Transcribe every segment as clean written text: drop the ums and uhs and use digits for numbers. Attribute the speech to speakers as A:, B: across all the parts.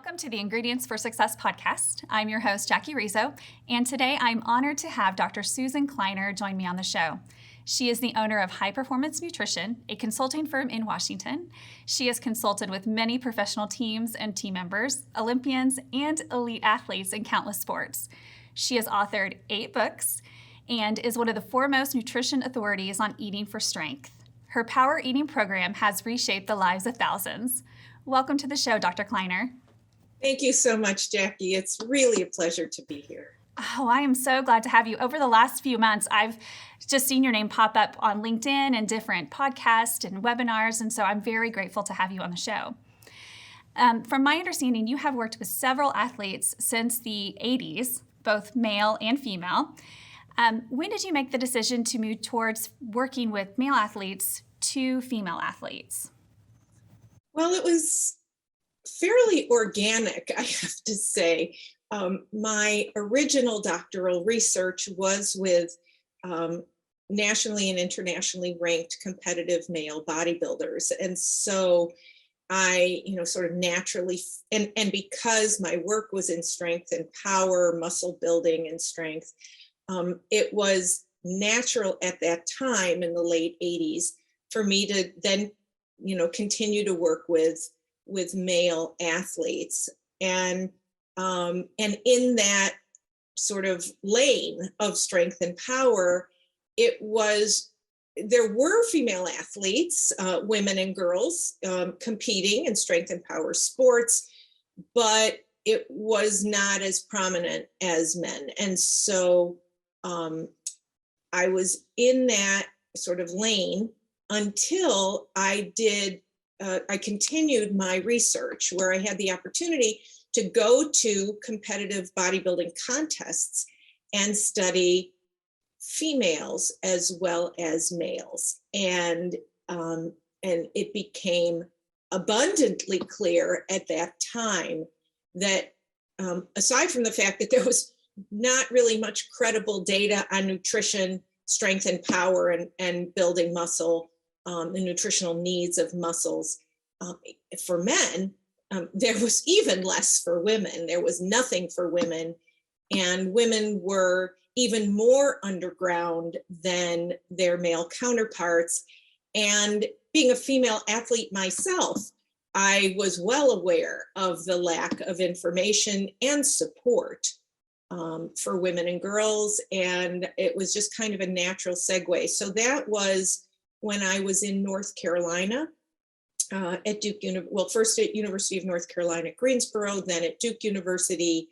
A: Welcome to the Ingredients for Success podcast. I'm your host, Jackie Rizzo, and today I'm honored to have Dr. Susan Kleiner join me on the show. She is the owner of High Performance Nutrition, a consulting firm in Washington. She has consulted with many professional teams and team members, Olympians, and elite athletes in countless sports. She has authored 8 books and is one of the foremost nutrition authorities on eating for strength. Her Power Eating program has reshaped the lives of thousands. Welcome to the show, Dr. Kleiner.
B: Thank you so much, Jackie. It's really a pleasure to be here.
A: Oh, I am so glad to have you. Over the last few months, I've just seen your name pop up on LinkedIn and different podcasts and webinars, and so I'm very grateful to have you on the show. From my understanding, you have worked with several athletes since the 80s, both male and female. When did you make the decision to move towards working with male athletes to female athletes?
B: Well, it was fairly organic, I have to say. My original doctoral research was with nationally and internationally ranked competitive male bodybuilders. And so I, sort of naturally, and because my work was in strength and power, muscle building and strength, it was natural at that time in the late 80s for me to then, continue to work with male athletes. And in that sort of lane of strength and power, there were female athletes, women and girls, competing in strength and power sports, but it was not as prominent as men. And so I was in that sort of lane until I continued my research, where I had the opportunity to go to competitive bodybuilding contests and study females as well as males. And it became abundantly clear at that time that aside from the fact that there was not really much credible data on nutrition, strength and power and building muscle, the nutritional needs of muscles for men, there was even less for women. There was nothing for women, and women were even more underground than their male counterparts. And being a female athlete myself, I was well aware of the lack of information and support for women and girls, and it was just kind of a natural segue. So that was when I was in North Carolina at Duke, first at University of North Carolina at Greensboro, then at Duke University.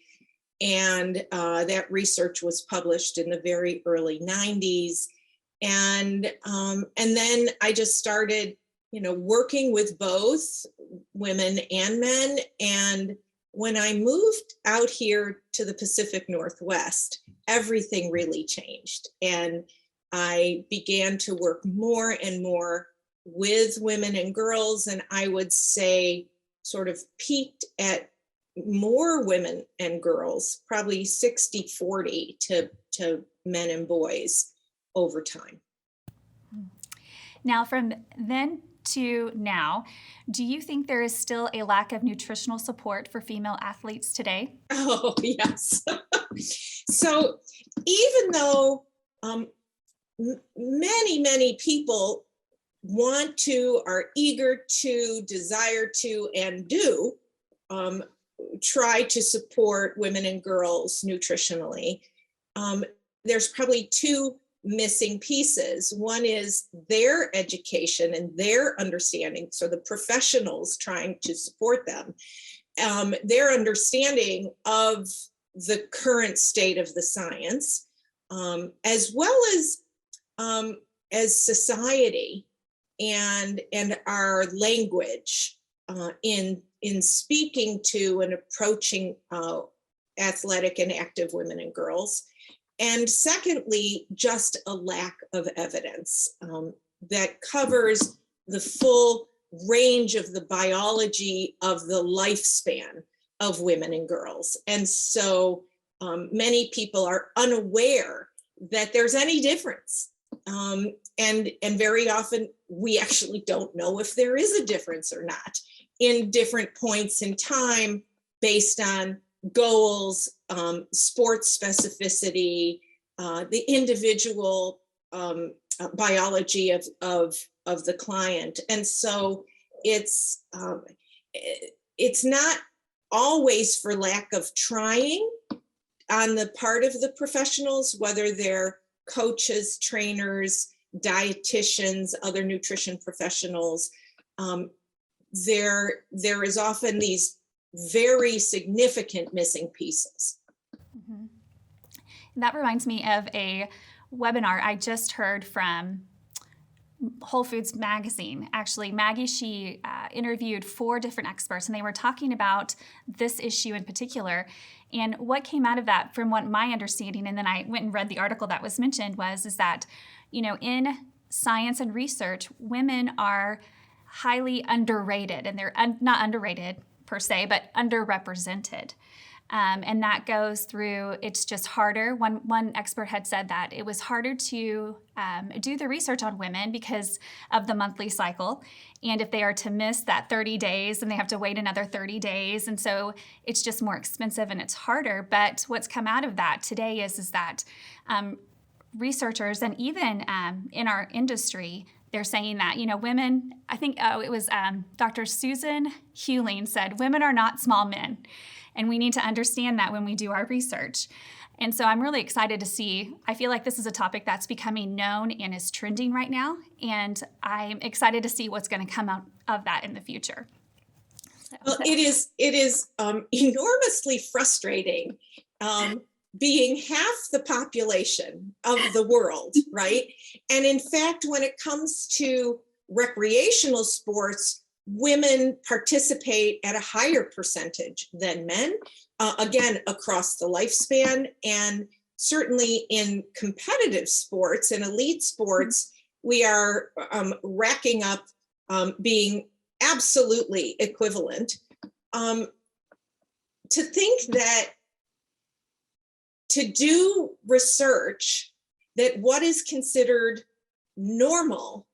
B: And that research was published in the very early 90s. And then I just started, working with both women and men. And when I moved out here to the Pacific Northwest, everything really changed. And I began to work more and more with women and girls, and I would say sort of peaked at more women and girls, probably 60-40 to men and boys over time.
A: Now, from then to now, do you think there is still a lack of nutritional support for female athletes today?
B: Oh, yes. So even though many people want to, are eager to, desire to, and do try to support women and girls nutritionally, there's probably 2 missing pieces. One is their education and their understanding. So the professionals trying to support them, their understanding of the current state of the science, as well as society and our language in speaking to and approaching athletic and active women and girls. And secondly, just a lack of evidence that covers the full range of the biology of the lifespan of women and girls. And so many people are unaware that there's any difference. And very often we actually don't know if there is a difference or not in different points in time based on goals, sports specificity, the individual biology of the client. And so it's not always for lack of trying on the part of the professionals, whether they're coaches, trainers, dietitians, other nutrition professionals. There is often these very significant missing pieces.
A: Mm-hmm. That reminds me of a webinar I just heard from Whole Foods Magazine. Actually, Maggie, she interviewed 4 different experts, and they were talking about this issue in particular. And what came out of that, from what my understanding, and then I went and read the article that was mentioned, is that, in science and research, women are highly underrated, and they're not underrated per se, but underrepresented. And that goes through, it's just harder. One expert had said that it was harder to do the research on women because of the monthly cycle. And if they are to miss that 30 days, then they have to wait another 30 days. And so it's just more expensive and it's harder. But what's come out of that today is that researchers, and even in our industry, they're saying that, women, I think it was Dr. Susan Hewling said, women are not small men. And we need to understand that when we do our research. And so I'm really excited to see, I feel like this is a topic that's becoming known and is trending right now. And I'm excited to see what's going to come out of that in the future.
B: Well, it is enormously frustrating being half the population of the world, right? And in fact, when it comes to recreational sports, women participate at a higher percentage than men, again, across the lifespan. And certainly in competitive sports and elite sports, we are racking up being absolutely equivalent. To think that to do research that what is considered normal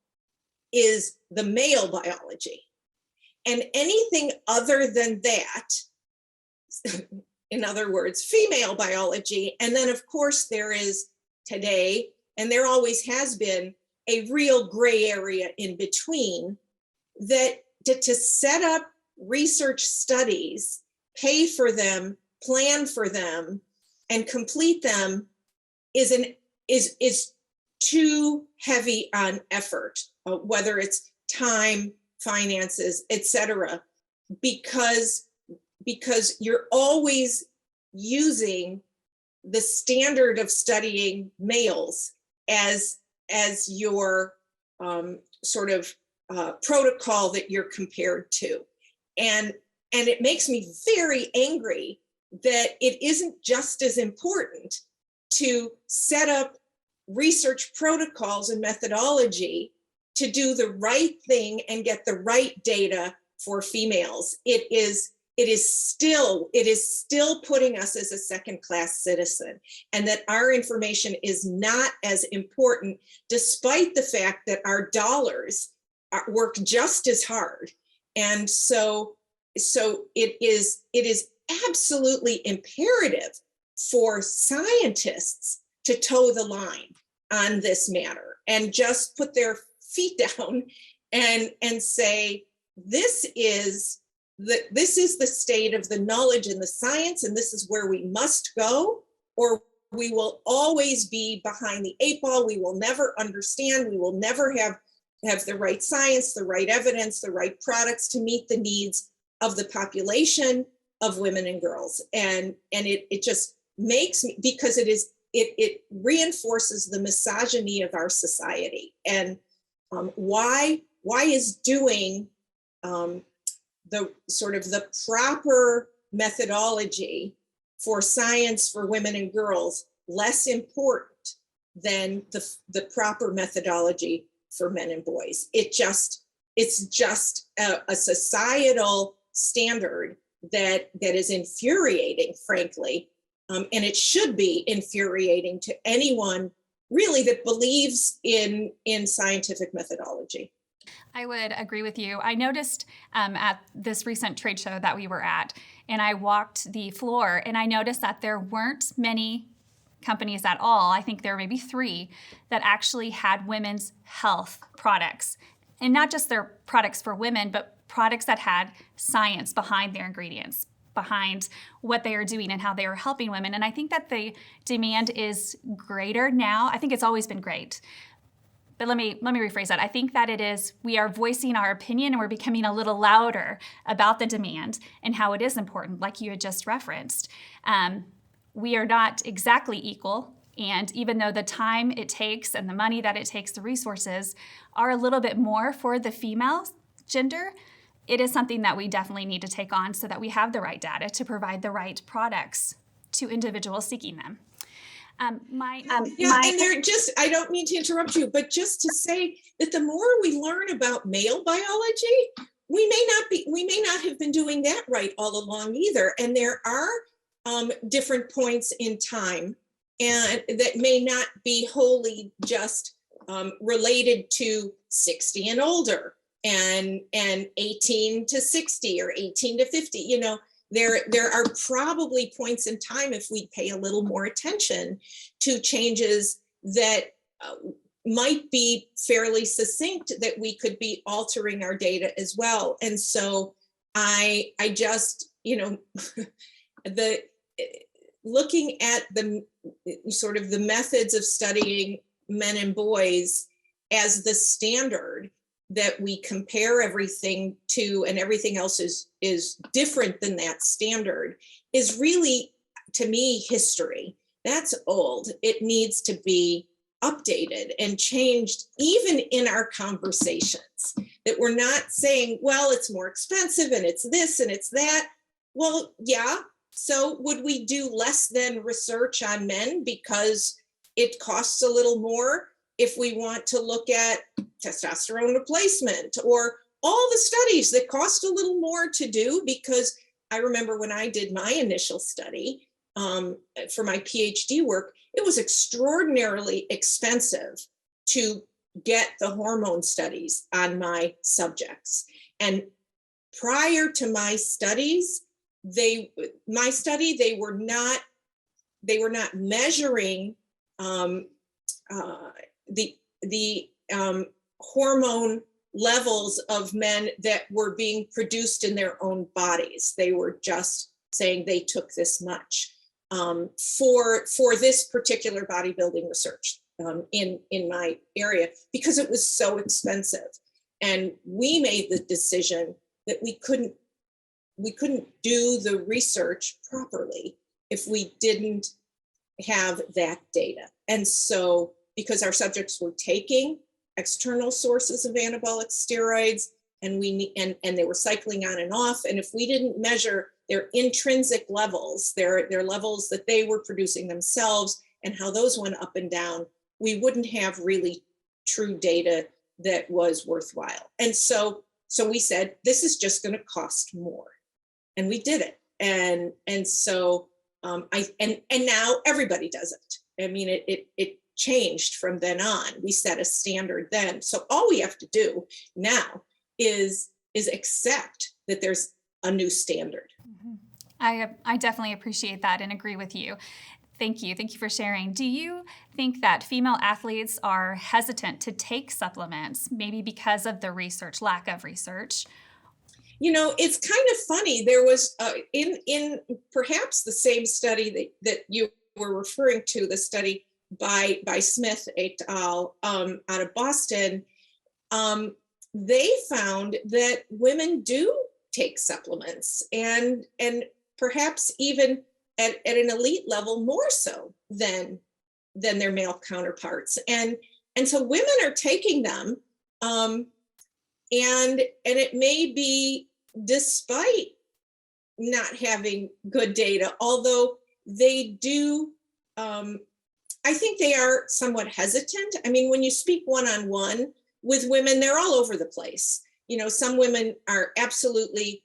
B: is the male biology, and anything other than that, in other words, female biology. And then of course there is today, and there always has been, a real gray area in between, that to set up research studies, pay for them, plan for them, and complete them is too heavy on effort, whether it's time, finances, etc., because you're always using the standard of studying males as your sort of protocol that you're compared to. And it makes me very angry that it isn't just as important to set up research protocols and methodology to do the right thing and get the right data for females. It is still putting us as a second-class citizen, and that our information is not as important, despite the fact that our dollars work just as hard. And so it is absolutely imperative for scientists to toe the line on this matter and just put their feet down and say, this is the state of the knowledge and the science, and this is where we must go, or we will always be behind the 8 ball. We will never understand. We will never have the right science, the right evidence, the right products to meet the needs of the population of women and girls. And it just makes me, because it reinforces the misogyny of our society. And why is doing the sort of the proper methodology for science for women and girls less important than the proper methodology for men and boys? It's just a societal standard that is infuriating, frankly. And it should be infuriating to anyone really that believes in scientific methodology.
A: I would agree with you. I noticed at this recent trade show that we were at, and I walked the floor, and I noticed that there weren't many companies at all. I think there were maybe 3 that actually had women's health products. And not just their products for women, but products that had science behind their ingredients, behind what they are doing and how they are helping women. And I think that the demand is greater now. I think it's always been great. But let me rephrase that. I think that we are voicing our opinion and we're becoming a little louder about the demand and how it is important, like you had just referenced. We are not exactly equal. And even though the time it takes and the money that it takes, the resources are a little bit more for the female gender, it is something that we definitely need to take on so that we have the right data to provide the right products to individuals seeking them.
B: And they're just, I don't mean to interrupt you, but just to say that the more we learn about male biology, we may not have been doing that right all along either. And there are different points in time and that may not be wholly just related to 60 and older and 18 to 60 or 18 to 50, you know. There are probably points in time, if we pay a little more attention to changes that might be fairly succinct, that we could be altering our data as well. And so I just, you know, looking at the sort of the methods of studying men and boys as the standard that we compare everything to, and everything else is different than that standard, is really, to me, history. That's old. It needs to be updated and changed, even in our conversations, that we're not saying, well, it's more expensive and it's this and it's that. Well, yeah. So would we do less than research on men because it costs a little more if we want to look at testosterone replacement or all the studies that cost a little more to do? Because I remember when I did my initial study for my PhD work, it was extraordinarily expensive to get the hormone studies on my subjects. And prior to my studies, they were not measuring the hormone levels of men that were being produced in their own bodies. They were just saying they took this much for this particular bodybuilding research in my area, because it was so expensive. And we made the decision that we couldn't do the research properly if we didn't have that data. And so, because our subjects were taking external sources of anabolic steroids and they were cycling on and off, and if we didn't measure their intrinsic levels, their levels that they were producing themselves and how those went up and down, we wouldn't have really true data that was worthwhile. And so we said, this is just going to cost more. And we did it. And so now everybody does it. I mean, it changed from then on. We set a standard then. So all we have to do now is accept that there's a new standard.
A: Mm-hmm. I definitely appreciate that and agree with you. Thank you. Thank you for sharing. Do you think that female athletes are hesitant to take supplements, maybe because of the lack of research?
B: You know, it's kind of funny. There was in perhaps the same study that you were referring to, the study by Smith et al. Out of Boston, they found that women do take supplements, and perhaps even at an elite level more so than their male counterparts. And so women are taking them, and it may be despite not having good data, although they do, I think they are somewhat hesitant. I mean, when you speak one-on-one with women, they're all over the place. You know, some women are absolutely,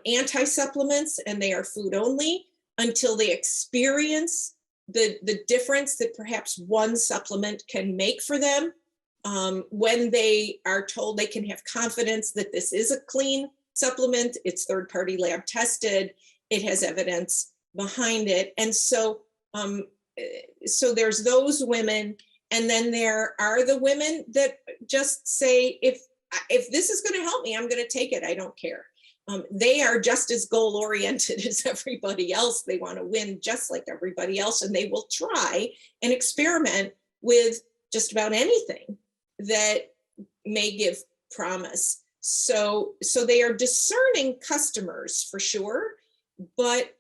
B: anti-supplements and they are food only until they experience the difference that perhaps one supplement can make for them. when they are told they can have confidence that this is a clean supplement, it's third-party lab tested, it has evidence behind it. And so, so there's those women, and then there are the women that just say, if this is going to help me, I'm going to take it. I don't care. They are just as goal oriented as everybody else. They want to win just like everybody else, and they will try and experiment with just about anything that may give promise. So they are discerning customers for sure, but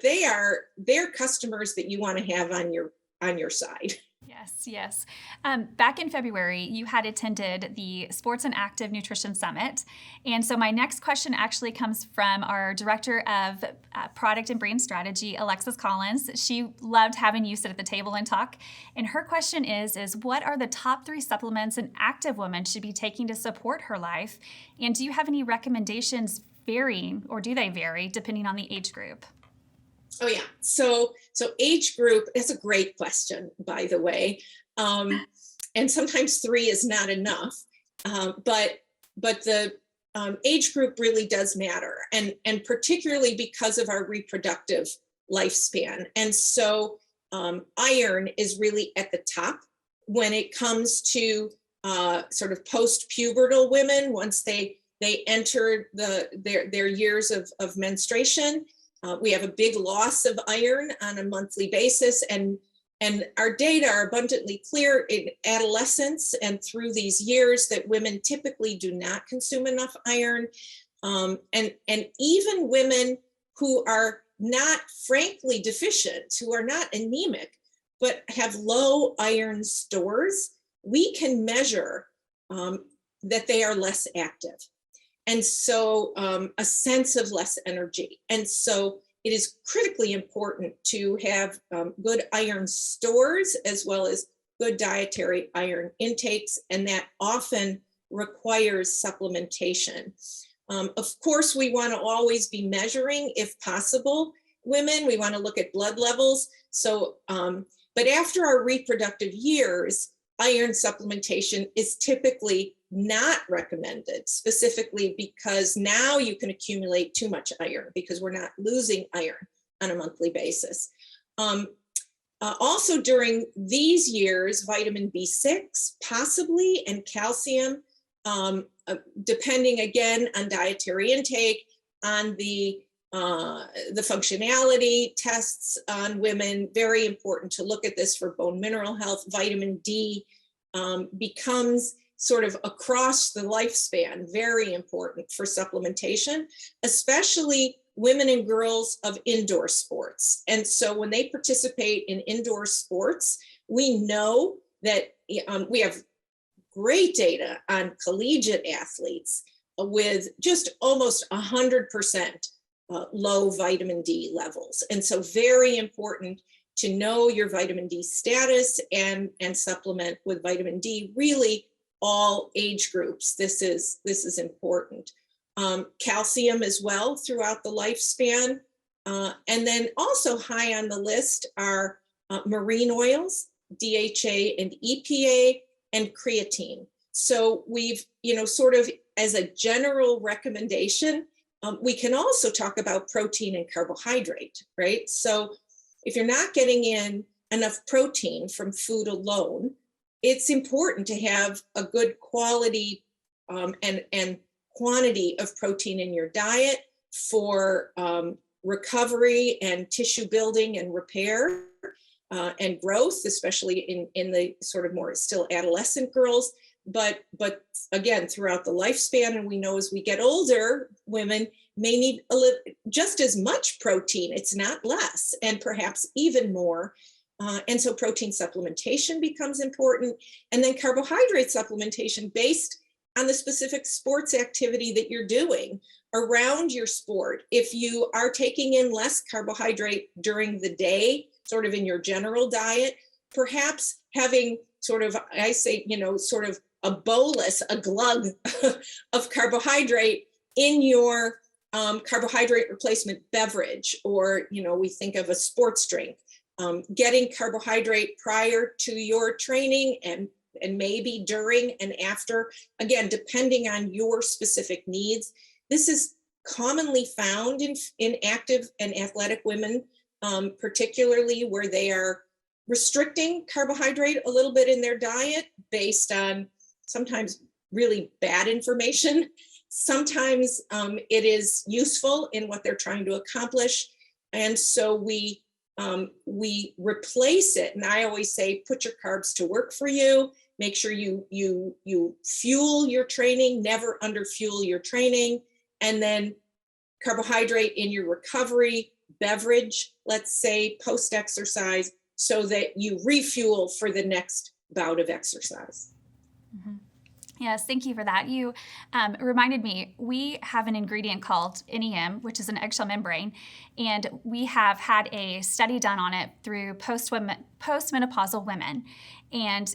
B: they're customers that you want to have on your side.
A: Yes, yes. Back in February, you had attended the Sports and Active Nutrition Summit. And so my next question actually comes from our Director of Product and Brand Strategy, Alexis Collins. She loved having you sit at the table and talk. And her question is what are the top 3 supplements an active woman should be taking to support her life? And do you have any recommendations varying, or do they vary, depending on the age group?
B: Oh yeah. So age group, that's a great question, by the way. And sometimes 3 is not enough. But the age group really does matter, and particularly because of our reproductive lifespan. And so iron is really at the top when it comes to sort of post-pubertal women. Once they enter their years of menstruation, we have a big loss of iron on a monthly basis, and our data are abundantly clear in adolescence and through these years that women typically do not consume enough iron. And even women who are not frankly deficient, who are not anemic, but have low iron stores, we can measure that they are less active. And so a sense of less energy. And so it is critically important to have good iron stores as well as good dietary iron intakes, and that often requires supplementation. Of course, we want to always be measuring, if possible, women. We want to look at blood levels. So, but after our reproductive years, iron supplementation is typically not recommended, specifically because now you can accumulate too much iron because we're not losing iron on a monthly basis. Also during these years, vitamin B6 possibly, and calcium, depending again on dietary intake, on the functionality tests on women. Very important to look at this for bone mineral health. Vitamin D becomes sort of across the lifespan very important for supplementation, especially women and girls of indoor sports. And so when they participate in indoor sports, we know that we have great data on collegiate athletes with just almost 100% low vitamin D levels. And so very important to know your vitamin D status and supplement with vitamin D, really all age groups. This is important. Calcium as well throughout the lifespan. And then also high on the list are marine oils, DHA and EPA, and creatine. So we've, sort of as a general recommendation, we can also talk about protein and carbohydrate, right? So if you're not getting in enough protein from food alone, it's important to have a good quality and quantity of protein in your diet for recovery and tissue building and repair and growth, especially in the sort of more still adolescent girls. But again, throughout the lifespan, and we know as we get older, women may need just as much protein, it's not less, and perhaps even more. And so protein supplementation becomes important. And then carbohydrate supplementation based on the specific sports activity that you're doing around your sport. If you are taking in less carbohydrate during the day, sort of in your general diet, perhaps having sort of, I say, sort of a bolus, a glug of carbohydrate in your carbohydrate replacement beverage, or, we think of a sports drink. Getting carbohydrate prior to your training and and maybe during and after, again, depending on your specific needs. This is commonly found in active and athletic women, particularly where they are restricting carbohydrate a little bit in their diet based on sometimes really bad information. Sometimes it is useful in what they're trying to accomplish. And so we replace it. And I always say, put your carbs to work for you. Make sure you fuel your training, never underfuel your training. And then carbohydrate in your recovery, beverage, let's say post-exercise, so that you refuel for the next bout of exercise.
A: Mm-hmm. Yes, thank you for that. You reminded me, we have an ingredient called NEM, which is an eggshell membrane, and we have had a study done on it through postmenopausal women. And,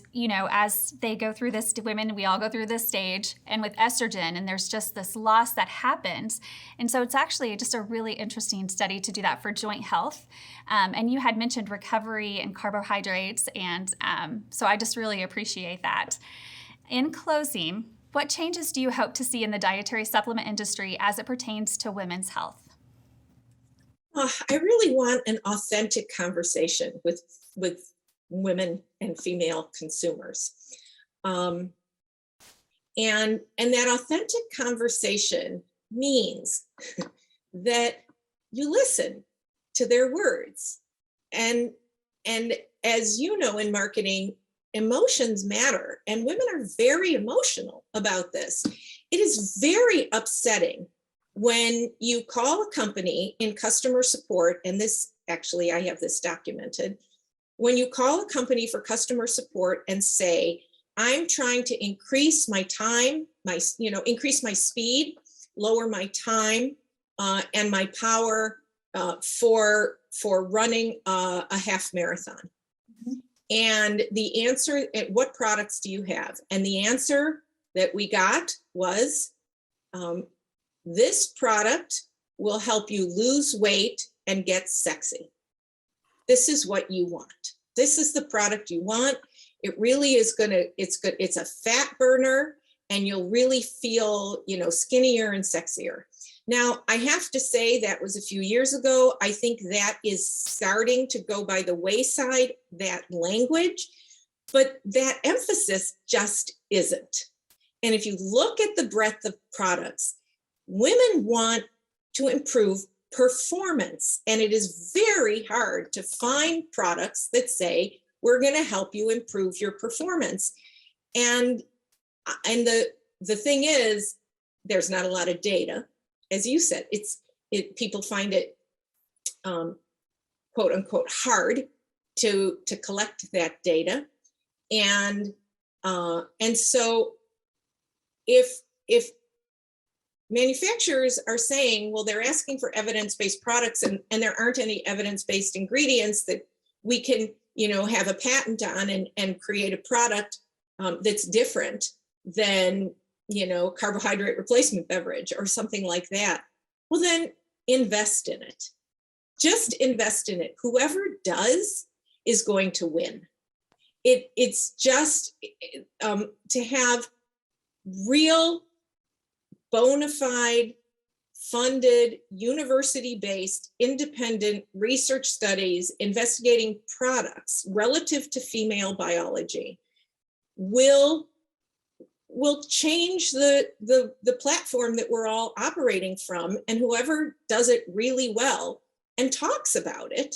A: as they go through this, women, we all go through this stage, and with estrogen, and there's just this loss that happens. And so it's actually just a really interesting study to do that for joint health. And you had mentioned recovery and carbohydrates, and so I just really appreciate that. In closing, what changes do you hope to see in the dietary supplement industry as it pertains to women's health?
B: I really want an authentic conversation with women and female consumers. And that authentic conversation means that you listen to their words. And as you know, in marketing, emotions matter, and women are very emotional about this. It is very upsetting when you call a company in customer support, and this actually, I have this documented. When you call a company for customer support and say, I'm trying to increase my time, increase my speed, lower my time and my power for running a half marathon. And the answer, what products do you have? And the answer that we got was, this product will help you lose weight and get sexy. This is what you want. This is the product you want. It really is it's good. It's a fat burner, and you'll really feel, skinnier and sexier. Now, I have to say that was a few years ago. I think that is starting to go by the wayside, that language, but that emphasis just isn't. And if you look at the breadth of products, women want to improve performance, and it is very hard to find products that say, we're going to help you improve your performance. And the thing is, there's not a lot of data. As you said, people find it quote unquote hard to collect that data, and so if manufacturers are saying, well, they're asking for evidence-based products, and there aren't any evidence-based ingredients that we can have a patent on and create a product that's different than carbohydrate replacement beverage or something like that, well, then invest in it. Just invest in it. Whoever does is going to win. It's just to have real, bona fide, funded, university-based, independent research studies investigating products relative to female biology will change the platform that we're all operating from. And whoever does it really well and talks about it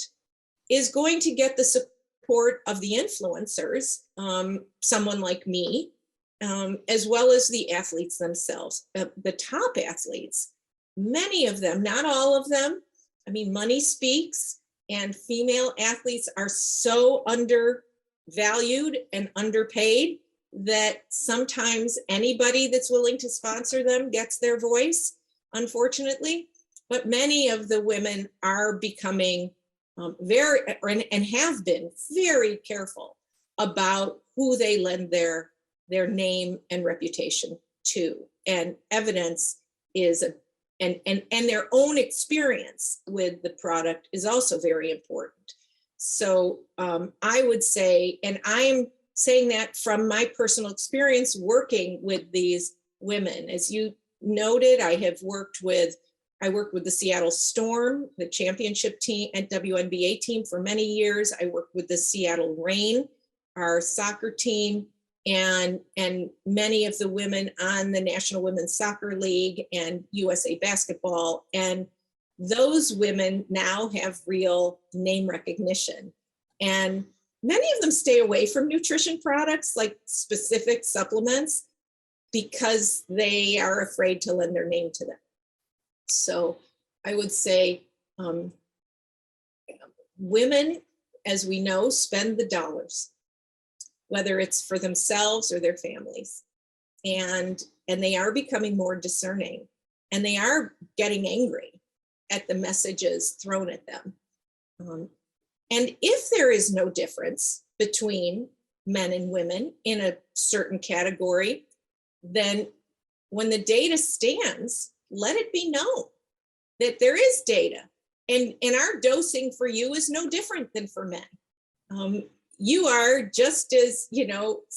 B: is going to get the support of the influencers, someone like me, as well as the athletes themselves, the top athletes. Many of them, not all of them, money speaks, and female athletes are so undervalued and underpaid that sometimes anybody that's willing to sponsor them gets their voice, unfortunately. But many of the women are becoming and have been very careful about who they lend their name and reputation to. And evidence is and their own experience with the product is also very important. So I would say, and I'm saying that from my personal experience working with these women. As you noted, I worked with the Seattle Storm, the championship team and WNBA team for many years. I worked with the Seattle Reign, our soccer team, and many of the women on the National Women's Soccer League and USA Basketball. And those women now have real name recognition. And many of them stay away from nutrition products like specific supplements because they are afraid to lend their name to them. So I would say women, as we know, spend the dollars, whether it's for themselves or their families. And they are becoming more discerning, and they are getting angry at the messages thrown at them. And if there is no difference between men and women in a certain category, then when the data stands, let it be known that there is data. And our dosing for you is no different than for men. You are just as,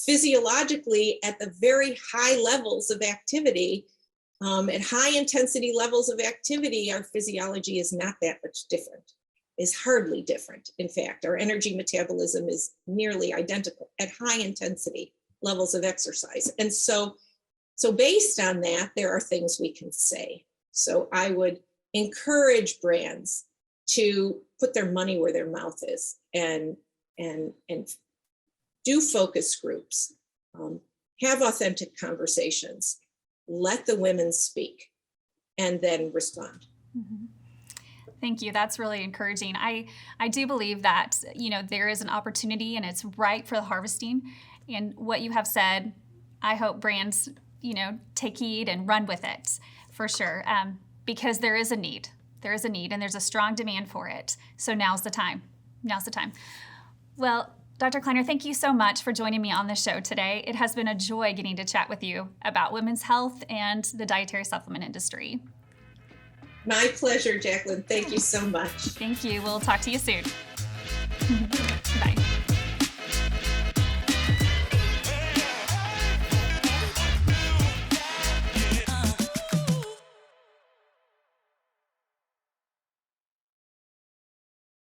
B: physiologically at the very high levels of activity, at high intensity levels of activity, our physiology is not that much different. Is hardly different. In fact, our energy metabolism is nearly identical at high intensity levels of exercise. And so based on that, there are things we can say. So I would encourage brands to put their money where their mouth is and do focus groups, have authentic conversations, let the women speak, and then respond.
A: Mm-hmm. Thank you. That's really encouraging. I do believe that, there is an opportunity and it's ripe for the harvesting. And what you have said, I hope brands, take heed and run with it for sure. Because there is a need. There is a need and there's a strong demand for it. So now's the time. Well, Dr. Kleiner, thank you so much for joining me on the show today. It has been a joy getting to chat with you about women's health and the dietary supplement industry.
B: My pleasure, Jacqueline. Thank you so much.
A: Thank you. We'll talk to you soon.